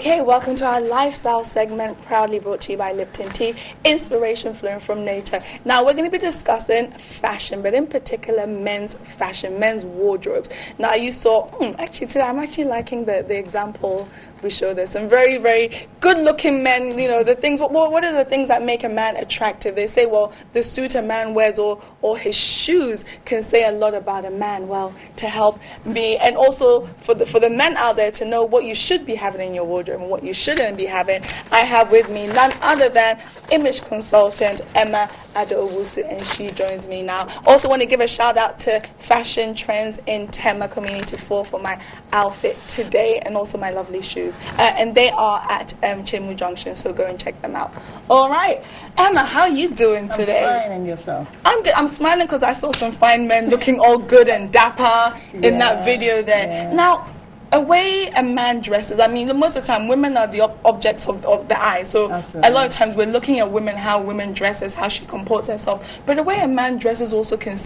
Okay, welcome to our lifestyle segment, proudly brought to you by Lipton Tea, inspiration flowing from nature. Now, we're going to be discussing fashion, but in particular, men's fashion, men's wardrobes. Now, you saw, actually, today I'm actually liking the example we show. There's some very, very good-looking men, the things, what are the things that make a man attractive? They say, well, the suit a man wears or his shoes can say a lot about a man. Well, to help me, and also for the men out there to know what you should be having in your wardrobe, and what you shouldn't be having, I have with me none other than image consultant Emma Adowusu, and she joins me now. Also want to give a shout out to Fashion Trends in Tema Community 4 for my outfit today, and also my lovely shoes. And they are at Chemu Junction, so go and check them out. All right, Emma, how are you doing today? I'm fine, and yourself? I'm good. I'm smiling because I saw some fine men looking all good and dapper in that video there. Yeah. Now, a way a man dresses, most of the time women are the objects of the eye, so Absolutely. a lot of times we're looking at women, how women dresses, how she comports herself, but the way a man dresses also can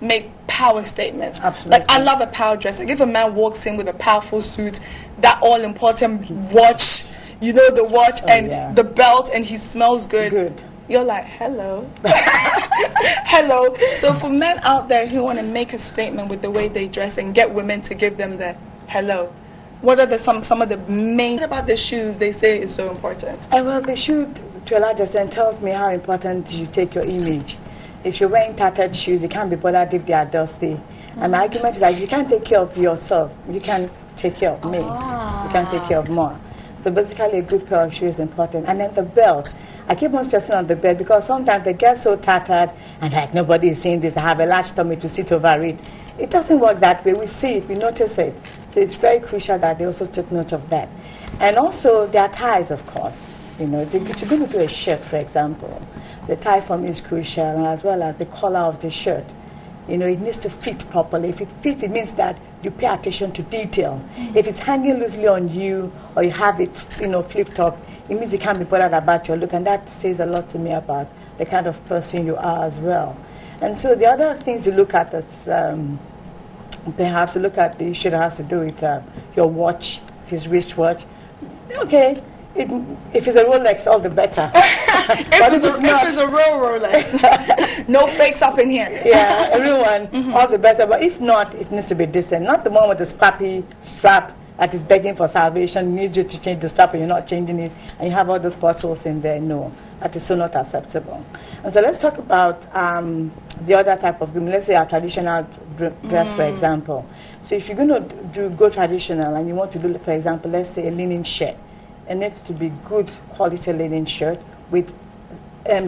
make power statements. Absolutely. Like, I love a power dress. Like, if a man walks in with a powerful suit, that all important watch, the watch and the belt, and he smells good. You're like, hello. Hello. So for men out there who want to make a statement with the way they dress and get women to give them the hello, what are some of the main about the shoes they say is so important? Well, the shoe, to a large extent, tells me how important you take your image. If you're wearing tattered shoes, you can't be bothered if they are dusty. And my argument is that if you can't take care of yourself, you can take care of me. You can take care of more. So basically, a good pair of shoes is important. And then the belt. I keep on stressing on the belt because sometimes they get so tattered and like nobody is seeing this. I have a large tummy to sit over it. It doesn't work that way. We see it, we notice it. So it's very crucial that they also take note of that. And also their ties, of course. If you're going to do a shirt, for example, the tie for me is crucial, as well as the collar of the shirt. It needs to fit properly. If it fits, it means that you pay attention to detail. If it's hanging loosely on you, or you have it, flipped up, it means you can't be bothered about your look, and that says a lot to me about the kind of person you are as well. And so the other things you look at is perhaps you look at the issue that has to do with your watch, his wristwatch. Okay. If it's a Rolex, all the better. if it's a real Rolex, no fakes up in here. Yeah, everyone, all the better. But if not, it needs to be decent. Not the one with the scrappy strap that is begging for salvation, needs you to change the strap and you're not changing it, and you have all those potholes in there. No, that is so not acceptable. And so let's talk about the other type of grooming. Let's say a traditional dress, for example. So if you're going to go traditional and you want to do, for example, let's say a linen shirt, it needs to be good quality linen shirt with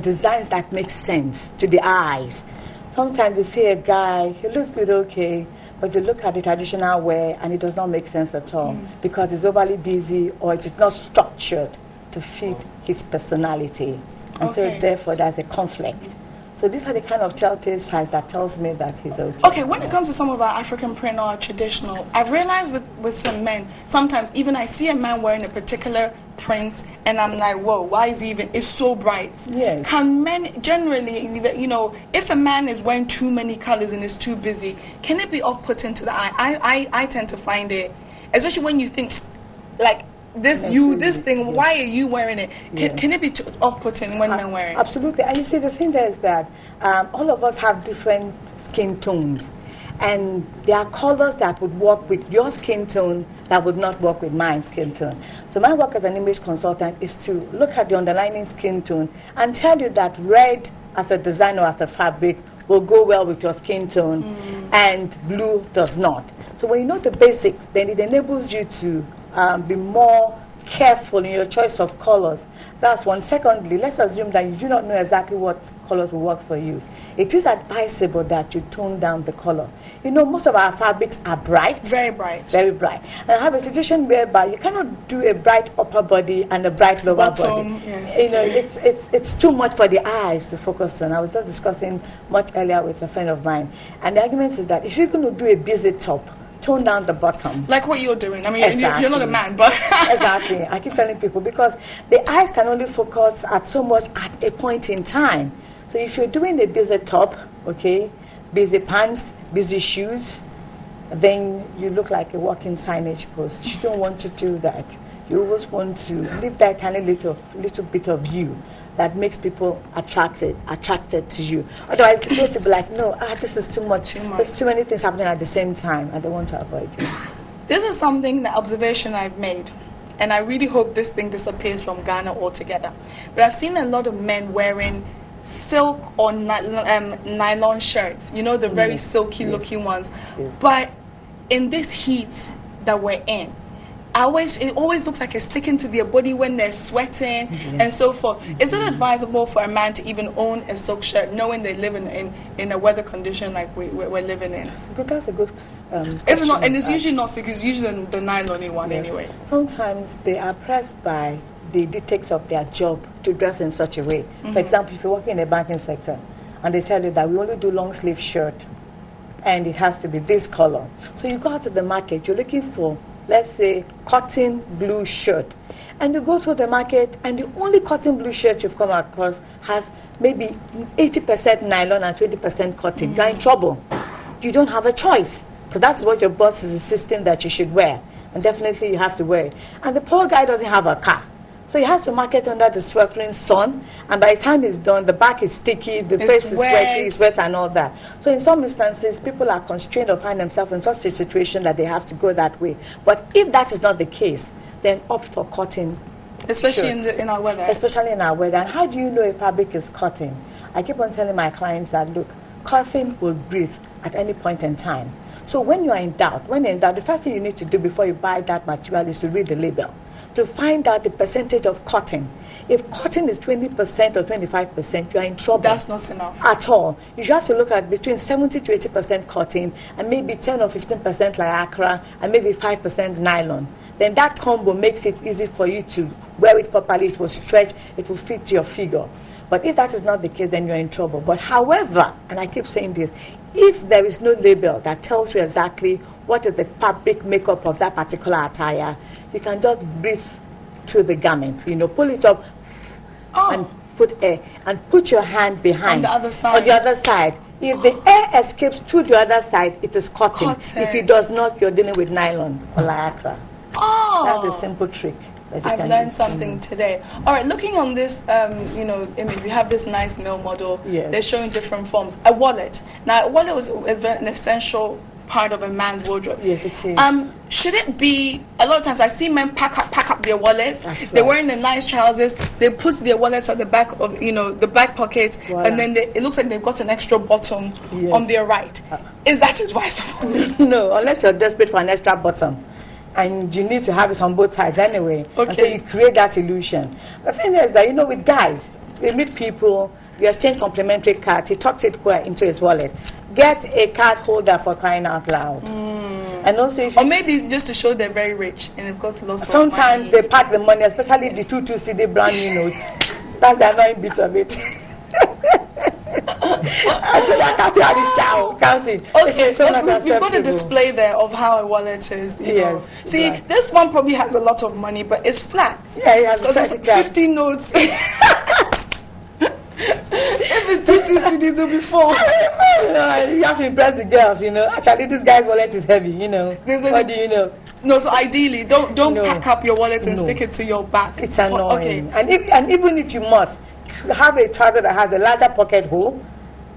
designs that make sense to the eyes. Sometimes you see a guy, he looks good, okay, but you look at the traditional wear and it does not make sense at all because it's overly busy or it is not structured to fit his personality. And so therefore there's a conflict. So these are the kind of telltale signs that tells me that he's okay. Okay, when it comes to some of our African print or traditional, I've realized with some men, sometimes even I see a man wearing a particular print and I'm like, whoa, why is he even, it's so bright. Yes. Can men generally, if a man is wearing too many colors and is too busy, can it be off-putting to the eye? I tend to find it, especially when you think, like, this thing, why are you wearing it? Can it be off-putting when men wear it? Absolutely. And you see, the thing there is that all of us have different skin tones. And there are colors that would work with your skin tone that would not work with my skin tone. So my work as an image consultant is to look at the underlying skin tone and tell you that red as a design or as a fabric will go well with your skin tone and blue does not. So when you know the basics, then it enables you to be more careful in your choice of colors. That's one. Secondly, let's assume that you do not know exactly what colors will work for you. It is advisable that you tone down the color. Most of our fabrics are bright. Very bright. Very bright. And I have a situation whereby you cannot do a bright upper body and a bright lower body. Yes, it's too much for the eyes to focus on. I was just discussing much earlier with a friend of mine. And the argument is that if you're going to do a busy top, tone down the bottom. Like what you're doing. I mean, exactly. You're not a man, but... Exactly. I keep telling people because the eyes can only focus at so much at a point in time. So if you're doing a busy top, busy pants, busy shoes, then you look like a walking signage post. You don't want to do that. You always want to leave that tiny little bit of you that makes people attracted to you. Otherwise, they used to be like, no, this is too much. There's too many things happening at the same time. I don't want to avoid it. This is something, the observation I've made, and I really hope this thing disappears from Ghana altogether. But I've seen a lot of men wearing silk or nylon shirts, you know, the very silky looking ones. Yes. But in this heat that we're in, it always looks like it's sticking to their body when they're sweating and so forth. Is it advisable for a man to even own a silk shirt, knowing they live in a weather condition like we're living in? That's a good If not, and it's usually not silk, it's usually the nylon one anyway. Sometimes they are pressed by the dictates of their job to dress in such a way. For example, if you're working in the banking sector and they tell you that we only do long sleeve shirt and it has to be this color. So you go out to the market, you're looking for, let's say, cotton blue shirt. And you go to the market and the only cotton blue shirt you've come across has maybe 80% nylon and 20% cotton. You're in trouble. You don't have a choice because that's what your boss is insisting that you should wear. And definitely you have to wear it. And the poor guy doesn't have a car. So he has to market under the sweltering sun, and by the time it's done, the back is sticky, the face is sweaty, it's wet and all that. So in some instances, people are constrained or find themselves in such a situation that they have to go that way. But if that is not the case, then opt for cotton. Especially in our weather. Especially in our weather. And how do you know a fabric is cotton? I keep on telling my clients that, look, cotton will breathe at any point in time. So when you're in doubt, the first thing you need to do before you buy that material is to read the label, to find out the percentage of cotton. If cotton is 20% or 25%, you are in trouble. That's not enough. At all. You should have to look at between 70 to 80% cotton and maybe 10 or 15% lycra and maybe 5% nylon. Then that combo makes it easy for you to wear it properly. It will stretch, it will fit your figure. But if that is not the case, then you're in trouble. But however, and I keep saying this, if there is no label that tells you exactly what is the fabric makeup of that particular attire, you can just breathe through the garment. Pull it up and put air, and put your hand behind. On the other side. On the other side. If the air escapes through the other side, it is cotton. If it does not, you're dealing with nylon or lycra. That's a simple trick. I've learned something today. All right, looking on this, image, we have this nice male model. Yes. They're showing different forms. A wallet. Now, a wallet is an essential part of a man's wardrobe. Yes, it is. Should it be? A lot of times, I see men pack up their wallets. That's right. They're wearing the nice trousers. They put their wallets at the back of the back pocket, and then it looks like they've got an extra bottom on their right. Is that advisable? No, unless you're desperate for an extra bottom. And you need to have it on both sides anyway. Okay. And so you create that illusion. The thing is that, with guys, they meet people, you exchange complimentary cards, he tucks it into his wallet. Get a card holder, for crying out loud. And also, or maybe just to show they're very rich and they've got lots of money. Sometimes they pack the money, especially the 2 CD brand new notes. That's the annoying bit of it. Counting. Okay, so we've got a display there of how a wallet is. Yes. See, this one probably has a lot of money, but it's flat. Yeah, it has 50 notes. If it's 2 CDs, it'll be 4. You have to impress the girls, Actually, this guy's wallet is heavy, What do you know? No, so ideally, don't pack up your wallet and stick it to your back. It's annoying. Okay. And even if you must, have a trouser that has a larger pocket hole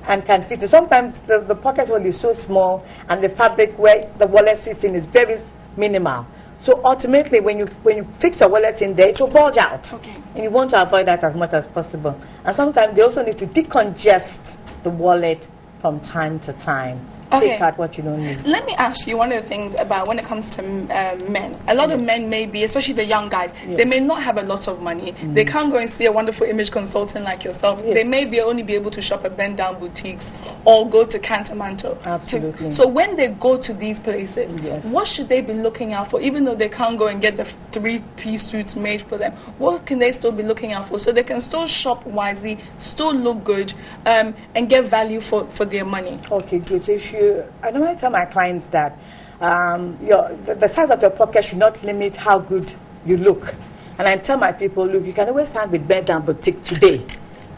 and can fit it. Sometimes the pocket hole is so small and the fabric where the wallet sits in is very minimal. So ultimately, when you fix your wallet in there, it will bulge out. Okay. And you want to avoid that as much as possible. And sometimes they also need to decongest the wallet from time to time. Take out what you don't need. Let me ask you one of the things about when it comes to men. A lot of men may be, especially the young guys, they may not have a lot of money. They can't go and see a wonderful image consultant like yourself. They may only be able to shop at bend down boutiques or go to Cantamanto. Absolutely. So when they go to these places, what should they be looking out for? Even though they can't go and get the 3-piece suits made for them, what can they still be looking out for so they can still shop wisely, still look good, and get value for their money? Okay, good. I normally tell my clients that the size of your pocket should not limit how good you look. And I tell my people, look, you can always stand with bend down boutique today.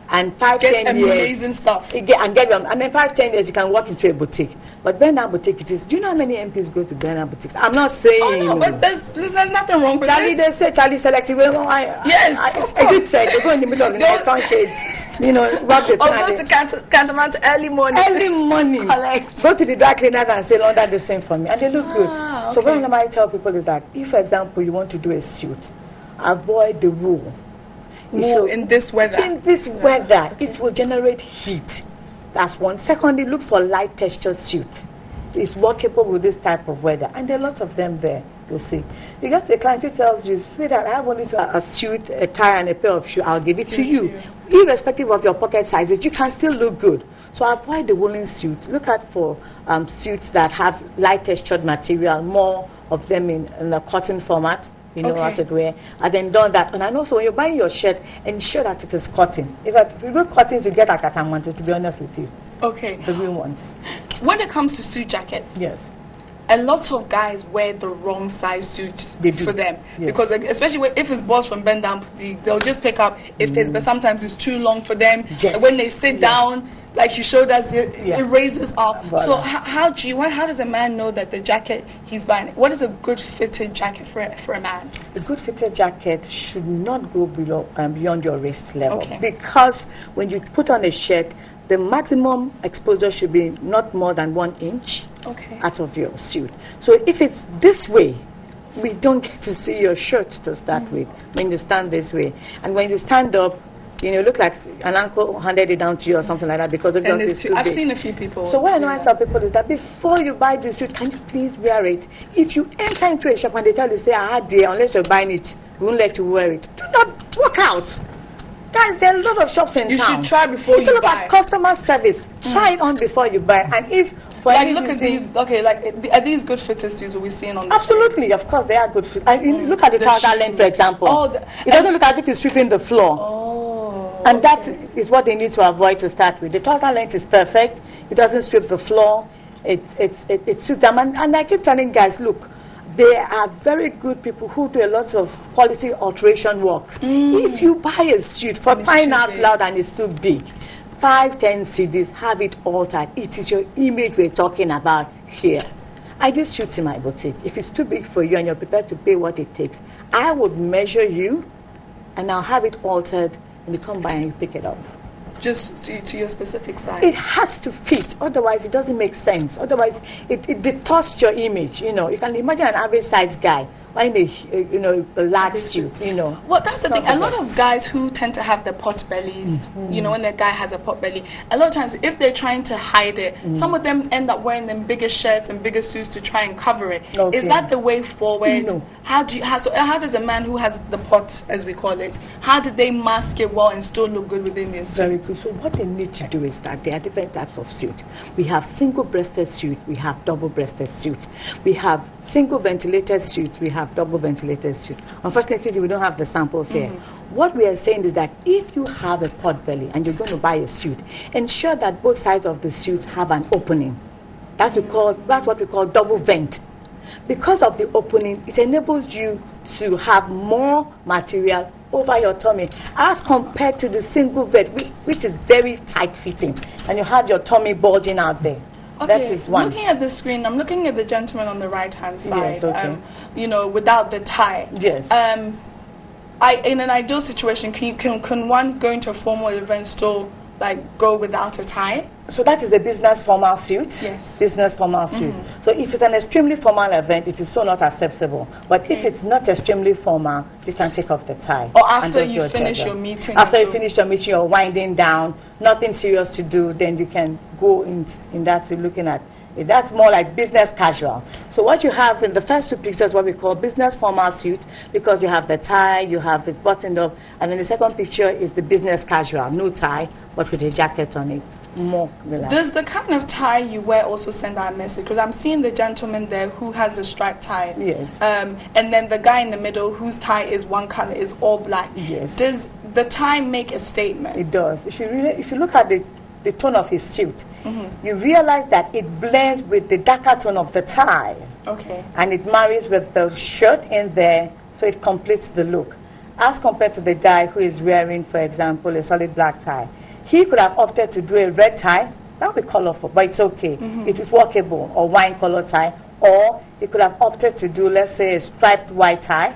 And 5-10 Get years, amazing stuff. And then 5-10 years, you can walk into a boutique. But Bernard Boutique, it is. Do you know how many MPs go to Bernard Boutiques? I'm not saying. Oh no, but there's nothing wrong with Charlie, it. they say Charlie Selective. Well, Yes, of course. I did say they go in the middle of the night, sunshade. Rub the Or go to Cantonment early morning. Early morning. Correct. Go to the dry cleaners and say, launder the same for me. And they look good. Okay. So what I tell people is that if, for example, you want to do a suit, avoid the wool. Wool in this weather. In this weather, it will generate heat. That's one. Secondly, look for light textured suit. It's workable with this type of weather. And there are lots of them there, you'll see. You get a client who tells you, sweetheart, I have only a suit, a tie, and a pair of shoes. I'll give it to you. Irrespective of your pocket sizes, you can still look good. So avoid the woolen suits. Look out for suits that have light textured material, more of them in a cotton format. As it were, and then done that. And also, when you're buying your shirt, ensure that it is cotton. If you look cotton, you get a Katamanto, to be honest with you. Okay. The real ones. When it comes to suit jackets, yes, a lot of guys wear the wrong size suit for them. Yes. Because especially if it's bought from Ben Down, they'll just pick up if it's, but sometimes it's too long for them. Yes. When they sit down, like you showed us, it raises up. Voilà. So how does a man know that the jacket he's buying, what is a good fitted jacket for a man? A good fitted jacket should not go beyond your waist level. Okay. Because when you put on a shirt, the maximum exposure should be not more than 1 inch out of your suit. So if it's this way, we don't get to see your shirt to start with when you stand this way. And when you stand up, you look like an uncle handed it down to you or something like that because it's too I've big. seen a few people. So what I tell people is that before you buy the suit, can you please wear it? If you enter into a shop and they tell you, say, unless you're buying it, we won't let you wear it. Do not walk out. Guys, there are a lot of shops in town. You should try before you buy. It's all about customer service. Try it on before you buy. And if for look at these. Are these good fitted suits we're seeing on the Absolutely, of course they are good fit. Look at the trouser length, for example. It doesn't look as if it's sweeping the floor. And that is what they need to avoid to start with. The trouser length is perfect. It doesn't sweep the floor. It suits them. And I keep telling guys, look, there are very good people who do a lot of quality alteration works. If you buy a suit for crying out loud and it's too big, 5-10 CDs, have it altered. It is your image we're talking about here. I do suits in my boutique. If it's too big for you and you're prepared to pay what it takes, I would measure you and I'll have it altered and you come by and you pick it up. Just to your specific size? It has to fit. Otherwise, it doesn't make sense. Otherwise, it distorts your image. You can imagine an average size guy wearing a large suit. Well, that's the thing. A lot of guys who tend to have the pot bellies, when the guy has a pot belly, a lot of times if they're trying to hide it, some of them end up wearing them bigger shirts and bigger suits to try and cover it. Okay. Is that the way forward? No. How does a man who has the pot, as we call it, how do they mask it well and still look good within their suit? Very good. So what they need to do is that there are different types of suit. We have single-breasted suit. We have double-breasted suit. We have single ventilated suits. We have double ventilated suits. Unfortunately, we don't have the samples here. What we are saying is that if you have a pot belly and you're going to buy a suit, ensure that both sides of the suit have an opening. That's what we call double vent. Because of the opening, it enables you to have more material over your tummy as compared to the single vent, which is very tight fitting, and you have your tummy bulging out there. Okay, that is one. Looking at the screen, I'm looking at the gentleman on the right-hand side. Yes, okay. Without the tie. Yes. In an ideal situation, can one go into a formal event still go without a tie? So that is a business formal suit? Yes. Business formal suit. So if it's an extremely formal event, it is so not acceptable. But if it's not extremely formal, you can take off the tie. Or after you finish your meeting. After you finish your meeting, you're winding down, nothing serious to do, then you can go in that you're looking at. That's more like business casual. So what you have in the first two pictures, what we call business formal suits, because you have the tie, you have it buttoned up, and then the second picture is the business casual, no tie, but with a jacket on it, more relaxed. Does the kind of tie you wear also send out a message? Because I'm seeing the gentleman there who has a striped tie. Yes. And then the guy in the middle whose tie is one color, is all black. Yes. Does the tie make a statement? It does. If you look at the tone of his suit, you realize that it blends with the darker tone of the tie. Okay. And it marries with the shirt in there, so it completes the look. as compared to the guy who is wearing, for example, a solid black tie. He could have opted to do a red tie. That would be colorful, but it's okay. It is workable, or wine color tie. Or he could have opted to do, let's say, a striped white tie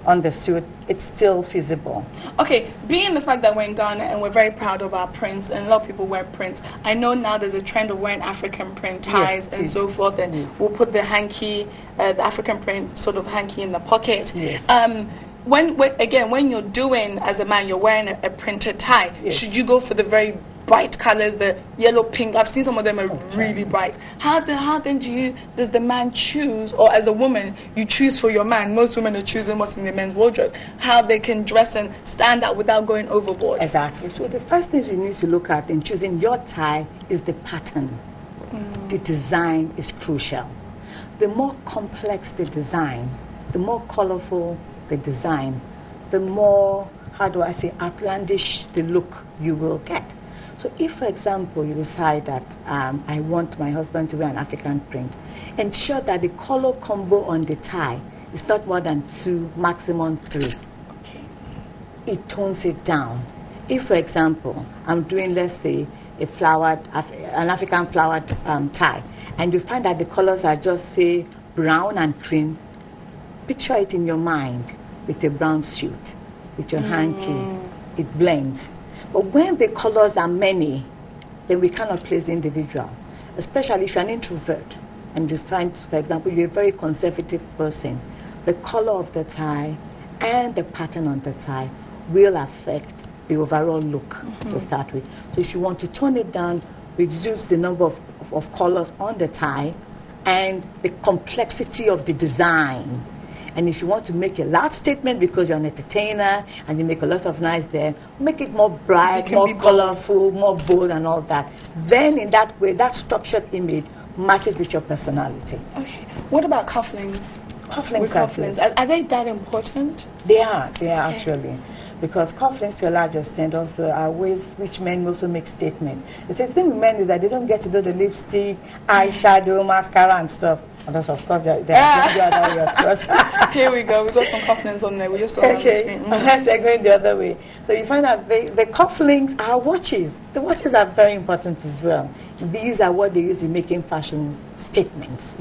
on the suit. It's still feasible. Okay, being the fact that we're in Ghana and we're very proud of our prints, and a lot of people wear prints, I know now there's a trend of wearing African print ties and so forth, and we'll put the hanky, the African print sort of hanky in the pocket. Yes. When you're doing, as a man, you're wearing a printed tie, should you go for the very bright colors, the yellow, pink? I've seen some of them are really bright. How then does the man choose, or as a woman, you choose for your man? Most women are choosing what's in the men's wardrobe, how they can dress and stand out without going overboard. Exactly. So the first thing you need to look at in choosing your tie is the pattern. The design is crucial. The more complex the design, the more colorful the design, the more, outlandish the look you will get. So if, for example, you decide that I want my husband to wear an African print, ensure that the color combo on the tie is not more than 2, maximum 3. Okay. It tones it down. If, for example, I'm doing, let's say, an African flowered tie, and you find that the colors are just, say, brown and cream, picture it in your mind with a brown suit, with your hanky. It blends. But when the colors are many, then we cannot place the individual, especially if you're an introvert and you find, for example, you're a very conservative person. The color of the tie and the pattern on the tie will affect the overall look to start with. So if you want to tone it down, reduce the number of colors on the tie and the complexity of the design. And if you want to make a loud statement because you're an entertainer and you make a lot of noise there, make it more bright, more colorful, more bold and all that. Then in that way, that structured image matches with your personality. Okay. What about cufflinks? Cufflinks. Are they that important? They are actually. Because cufflinks to a large extent also are ways which men also make statement. The thing with men is that they don't get to do the lipstick, eyeshadow, mascara and stuff. And that's of course they're going the other way, of course. Here we go. We got some cufflinks on there. We just saw on the screen. They're going the other way. So you find that the cufflinks are watches. The watches are very important as well. These are what they use in making fashion statements,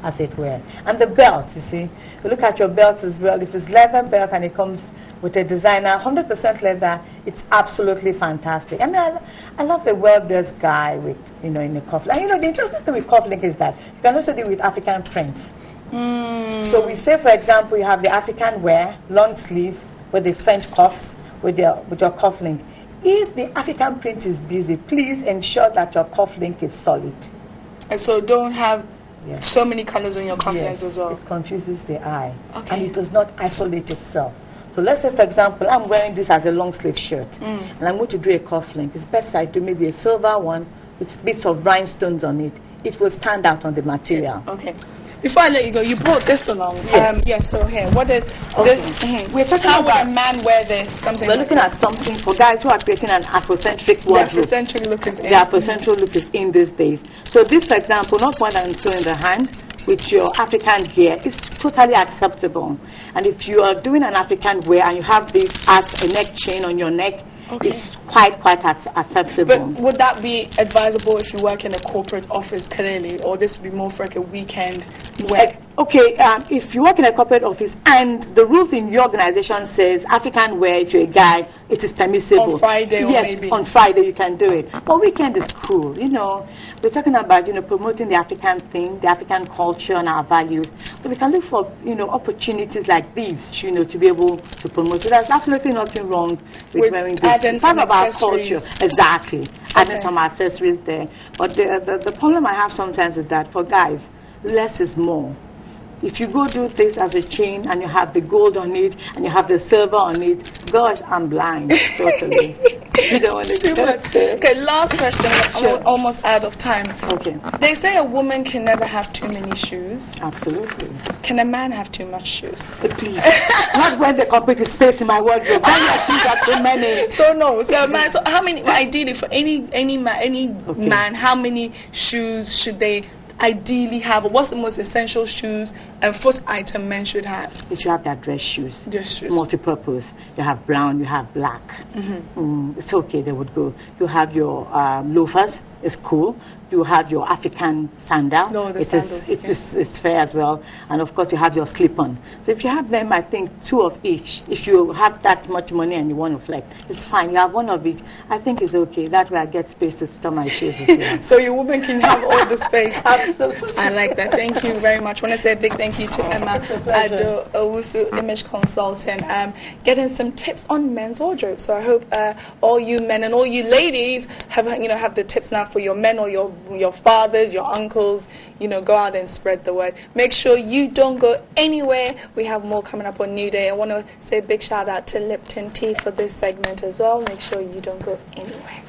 as it were. And the belt, you see. You look at your belt as well. If it's leather belt and it comes with a designer, 100% leather, it's absolutely fantastic. And I love a well-dressed guy with, in a cufflink. The interesting thing with cufflink is that you can also do with African prints. So we say, for example, you have the African wear, long sleeve, with the French cuffs, with your cufflink. If the African print is busy, please ensure that your cufflink is solid. And so don't have so many colors on your cufflinks as well. It confuses the eye. Okay. And it does not isolate itself. So let's say, for example, I'm wearing this as a long sleeve shirt, and I'm going to do a cufflink. It's best I do maybe a silver one with bits of rhinestones on it. It will stand out on the material. Okay. Before I let you go, you brought this along. Yes. So here, what did We're talking how about would a man wear this? We're looking at something for guys who are creating an Afrocentric wardrobe. The Afrocentric look is in. The Afrocentric look is in these days. So this, for example, not more than 2 in the hand, with your African gear, is totally acceptable. And if you are doing an African wear and you have this as a neck chain on your neck, it's quite acceptable. But would that be advisable if you work in a corporate office, clearly, or this would be more for like a weekend wear? If you work in a corporate office and the rules in your organization says African wear, if you're a guy, it is permissible. On Friday or maybe? Yes, on Friday you can do it. But weekend is cool, We're talking about, promoting the African thing, the African culture and our values. So we can look for, opportunities like these, to be able to promote it. There's absolutely nothing wrong with wearing this. It's part of our culture. Exactly. Adding some accessories there. But the problem I have sometimes is that for guys, less is more. If you go do this as a chain and you have the gold on it and you have the silver on it, gosh, I'm blind, totally. You don't want to do that. Okay, last question. Sure. I'm almost out of time. Okay. They say a woman can never have too many shoes. Absolutely. Can a man have too much shoes? Please. Not when they compete with space in my wardrobe. Then your shoes are too many. So how many, ideally for any man, how many shoes should they ideally have, or what's the most essential shoes and foot item men should have? You should have their dress shoes. Dress shoes. Multi-purpose. You have brown, you have black. It's okay, they would go. You have your loafers. It's cool. You have your African sandal. No, the sandals, sandals, it's fair as well. And of course, you have your slip-on. So if you have them, I think 2 of each. If you have that much money and you want to flex, it's fine. You have 1 of each. I think it's okay. That way I get space to store my shoes as well. So your woman can have all the space. Absolutely. I like that. Thank you very much. I want to say a big thank you to Emma pleasure. Owusu, image consultant, getting some tips on men's wardrobe. So I hope all you men and all you ladies have the tips now for your men or your fathers, your uncles. Go out and spread the word. Make sure you don't go anywhere. We have more coming up on New Day. I want to say a big shout out to Lipton Tea for this segment as well. Make sure you don't go anywhere.